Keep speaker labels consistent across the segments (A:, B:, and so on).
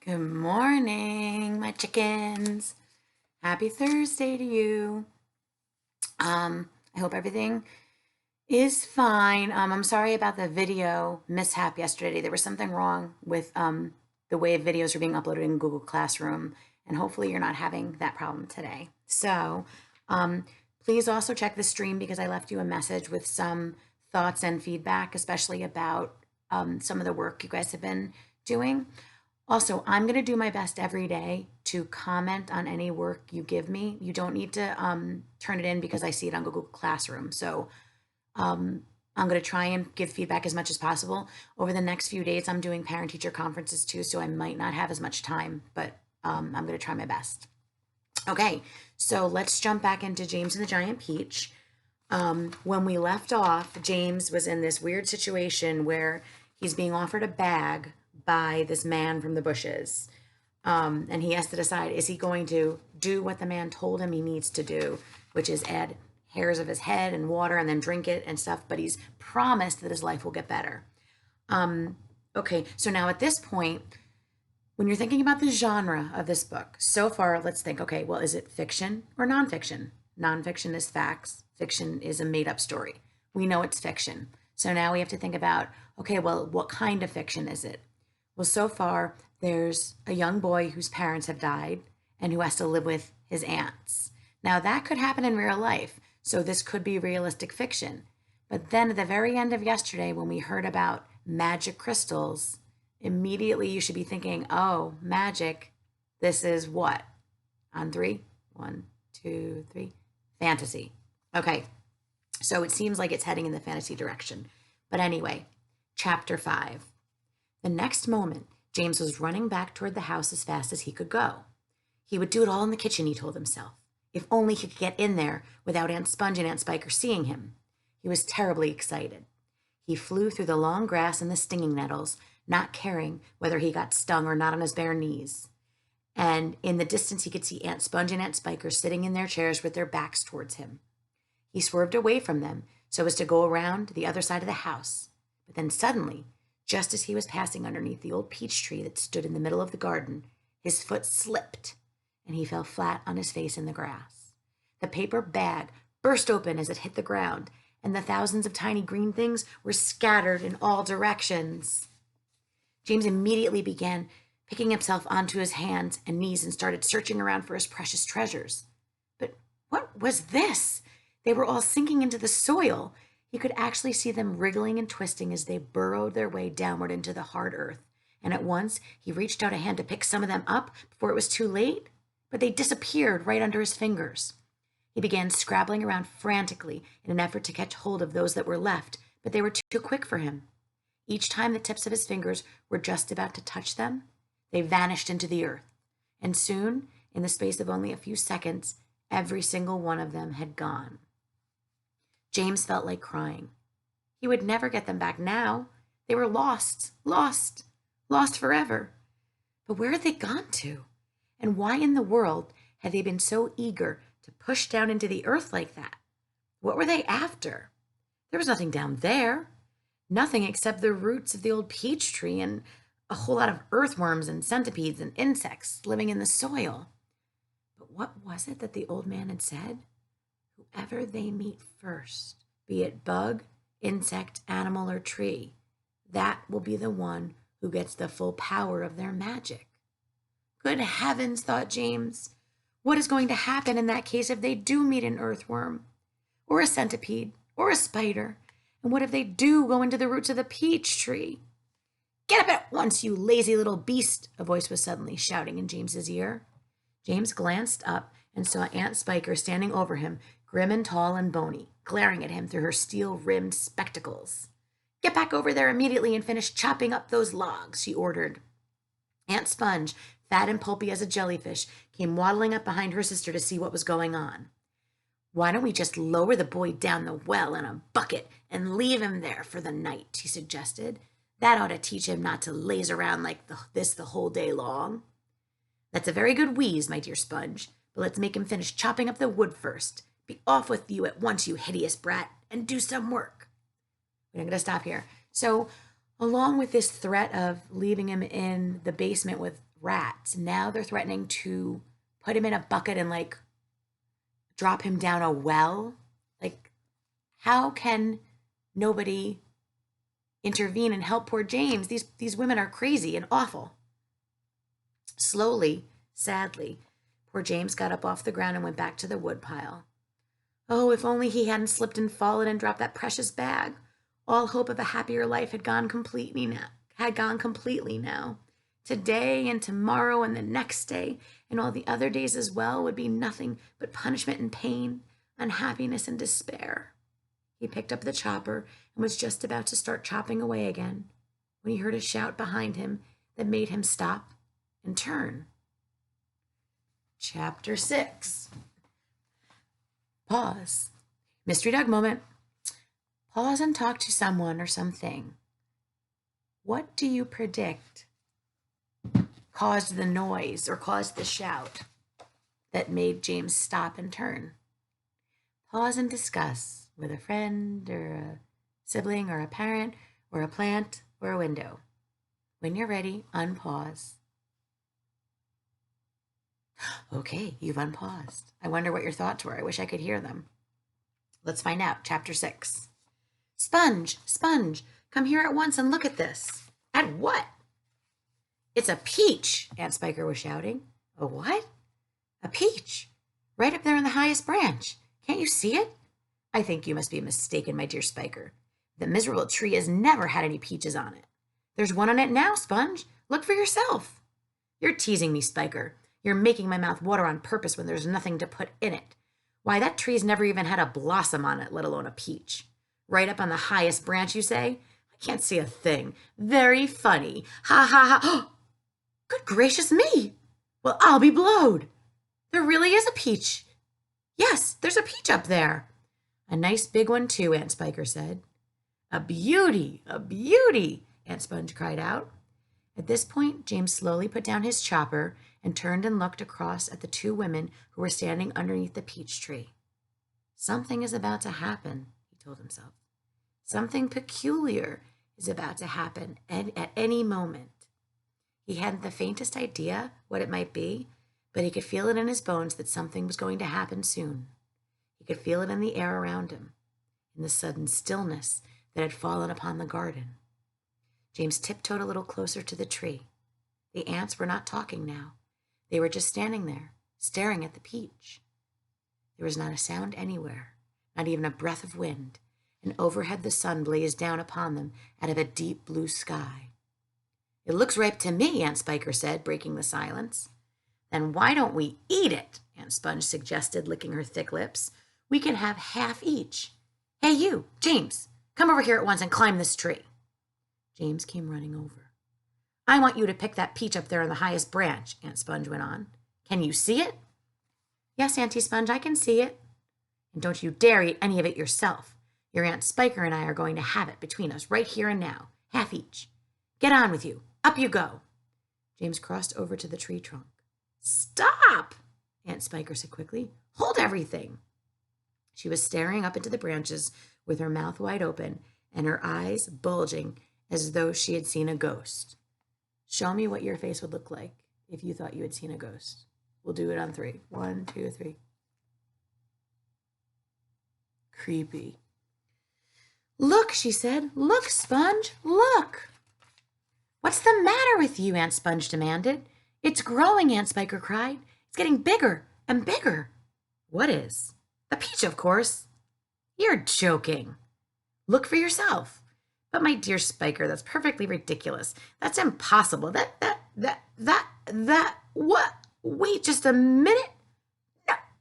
A: Good morning, my chickens. Happy Thursday to you. I hope everything is fine. I'm sorry about the video mishap yesterday. There was something wrong with the way videos are being uploaded in Google Classroom, and hopefully you're not having that problem today. So please also check the stream because I left you a message with some thoughts and feedback, especially about some of the work you guys have been doing. Also, I'm going to do my best every day to comment on any work you give me. You don't need to turn it in because I see it on Google Classroom. So I'm going to try and give feedback as much as possible. Over the next few days, I'm doing parent-teacher conferences too, so I might not have as much time, but I'm going to try my best. Okay, so let's jump back into James and the Giant Peach. When we left off, James was in this weird situation where he's being offered a bag by this man from the bushes. And he has to decide, is he going to do what the man told him he needs to do, which is add hairs of his head and water and then drink it and stuff, but he's promised that his life will get better. Okay, so now at this point, when you're thinking about the genre of this book, so far, let's think, okay, well, is it fiction or nonfiction? Nonfiction is facts, fiction is a made up story. We know it's fiction. So now we have to think about, okay, well, what kind of fiction is it? Well, so far, there's a young boy whose parents have died and who has to live with his aunts. Now, that could happen in real life, so this could be realistic fiction. But then at the very end of yesterday, when we heard about magic crystals, immediately you should be thinking, oh, magic, this is what? On three? 1, 2, 3. Fantasy. Okay, so it seems like it's heading in the fantasy direction. But anyway, chapter 5. The next moment, James was running back toward the house as fast as he could go. He would do it all in the kitchen, he told himself. If only he could get in there without Aunt Sponge and Aunt Spiker seeing him. He was terribly excited. He flew through the long grass and the stinging nettles, not caring whether he got stung or not on his bare knees. And in the distance, he could see Aunt Sponge and Aunt Spiker sitting in their chairs with their backs towards him. He swerved away from them so as to go around the other side of the house. But then suddenly, just as he was passing underneath the old peach tree that stood in the middle of the garden, his foot slipped and he fell flat on his face in the grass. The paper bag burst open as it hit the ground, and the thousands of tiny green things were scattered in all directions. James immediately began picking himself onto his hands and knees and started searching around for his precious treasures. But what was this? They were all sinking into the soil. He could actually see them wriggling and twisting as they burrowed their way downward into the hard earth. And at once, he reached out a hand to pick some of them up before it was too late, but they disappeared right under his fingers. He began scrabbling around frantically in an effort to catch hold of those that were left, but they were too quick for him. Each time the tips of his fingers were just about to touch them, they vanished into the earth. And soon, in the space of only a few seconds, every single one of them had gone. James felt like crying. He would never get them back now. They were lost, lost, lost forever. But where had they gone to? And why in the world had they been so eager to push down into the earth like that? What were they after? There was nothing down there. Nothing except the roots of the old peach tree and a whole lot of earthworms and centipedes and insects living in the soil. But what was it that the old man had said? Whoever they meet first, be it bug, insect, animal, or tree, that will be the one who gets the full power of their magic. Good heavens, thought James. What is going to happen in that case if they do meet an earthworm, or a centipede, or a spider? And what if they do go into the roots of the peach tree? Get up at once, you lazy little beast, a voice was suddenly shouting in James's ear. James glanced up and saw Aunt Spiker standing over him, grim and tall and bony, glaring at him through her steel-rimmed spectacles. Get back over there immediately and finish chopping up those logs, she ordered. Aunt Sponge, fat and pulpy as a jellyfish, came waddling up behind her sister to see what was going on. Why don't we just lower the boy down the well in a bucket and leave him there for the night, she suggested. That ought to teach him not to laze around like this the whole day long. That's a very good wheeze, my dear Sponge, but let's make him finish chopping up the wood first. Be off with you at once, you hideous brat, and do some work. We're going to stop here. So along with this threat of leaving him in the basement with rats, now they're threatening to put him in a bucket and like drop him down a well. Like, how can nobody intervene and help poor James? These women are crazy and awful. Slowly, sadly, poor James got up off the ground and went back to the woodpile. Oh, if only he hadn't slipped and fallen and dropped that precious bag. All hope of a happier life had gone completely now. Today and tomorrow and the next day and all the other days as well would be nothing but punishment and pain, unhappiness and despair. He picked up the chopper and was just about to start chopping away again when he heard a shout behind him that made him stop and turn. Chapter 6. Pause. Mystery Dog moment. Pause and talk to someone or something. What do you predict caused the noise or caused the shout that made James stop and turn? Pause and discuss with a friend or a sibling or a parent or a plant or a window. When you're ready, unpause. Okay, you've unpaused. I wonder what your thoughts were. I wish I could hear them. Let's find out. Chapter 6. Sponge, Sponge, come here at once and look at this. At what? It's a peach, Aunt Spiker was shouting. A what? A peach. Right up there in the highest branch. Can't you see it? I think you must be mistaken, my dear Spiker. The miserable tree has never had any peaches on it. There's one on it now, Sponge. Look for yourself. You're teasing me, Spiker. You're making my mouth water on purpose when there's nothing to put in it. Why, that tree's never even had a blossom on it, let alone a peach. Right up on the highest branch, you say? I can't see a thing. Very funny. Ha ha ha. Good gracious me. Well, I'll be blowed. There really is a peach. Yes, there's a peach up there. A nice big one too, Aunt Spiker said. A beauty, Aunt Sponge cried out. At this point, James slowly put down his chopper and turned and looked across at the two women who were standing underneath the peach tree. Something is about to happen, he told himself. Something peculiar is about to happen at any moment. He hadn't the faintest idea what it might be, but he could feel it in his bones that something was going to happen soon. He could feel it in the air around him, in the sudden stillness that had fallen upon the garden. James tiptoed a little closer to the tree. The ants were not talking now. They were just standing there, staring at the peach. There was not a sound anywhere, not even a breath of wind, and overhead the sun blazed down upon them out of a deep blue sky. It looks ripe to me, Aunt Spiker said, breaking the silence. Then why don't we eat it? Aunt Sponge suggested, licking her thick lips. We can have half each. Hey, you, James, come over here at once and climb this tree. James came running over. I want you to pick that peach up there on the highest branch, Aunt Sponge went on. Can you see it? Yes, Auntie Sponge, I can see it. And don't you dare eat any of it yourself. Your Aunt Spiker and I are going to have it between us right here and now, half each. Get on with you. Up you go. James crossed over to the tree trunk. Stop, Aunt Spiker said quickly. Hold everything. She was staring up into the branches with her mouth wide open and her eyes bulging as though she had seen a ghost. Show me what your face would look like if you thought you had seen a ghost. We'll do it on 3. 1, 2, 3. Creepy. Look, she said. Look, Sponge, look. What's the matter with you? Aunt Sponge demanded. It's growing, Aunt Spiker cried. It's getting bigger and bigger. What is? The peach, of course. You're joking. Look for yourself. But my dear Spiker, that's perfectly ridiculous. That's impossible. What? Wait just a minute.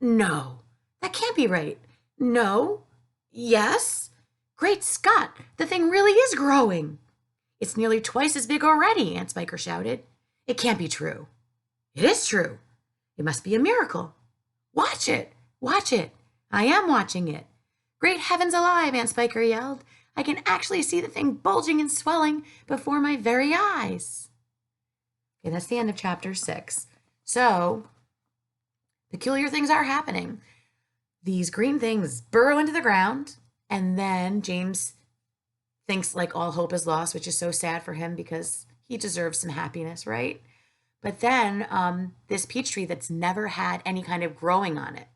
A: No, that can't be right. No. Yes. Great Scott, the thing really is growing. It's nearly twice as big already, Aunt Spiker shouted. It can't be true. It is true. It must be a miracle. Watch it. Watch it. I am watching it. Great heavens alive, Aunt Spiker yelled. I can actually see the thing bulging and swelling before my very eyes. Okay, that's the end of chapter 6. So, peculiar things are happening. These green things burrow into the ground, and then James thinks like all hope is lost, which is so sad for him because he deserves some happiness, right? But then this peach tree that's never had any kind of growing on it,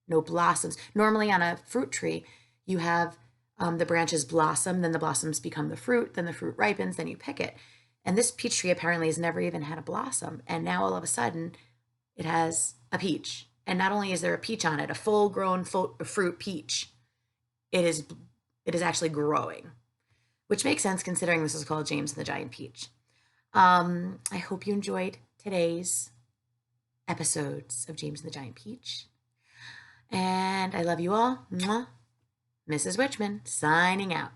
A: no blossoms. Normally on a fruit tree, you have the branches blossom, then the blossoms become the fruit, then the fruit ripens, then you pick it. And this peach tree apparently has never even had a blossom. And now all of a sudden, it has a peach. And not only is there a peach on it, a full grown fruit peach, it is actually growing, which makes sense considering this is called James and the Giant Peach. I hope you enjoyed today's episodes of James and the Giant Peach. And I love you all. Mwah. Mrs. Witchman signing out.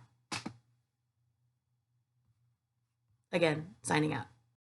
A: Again, signing out.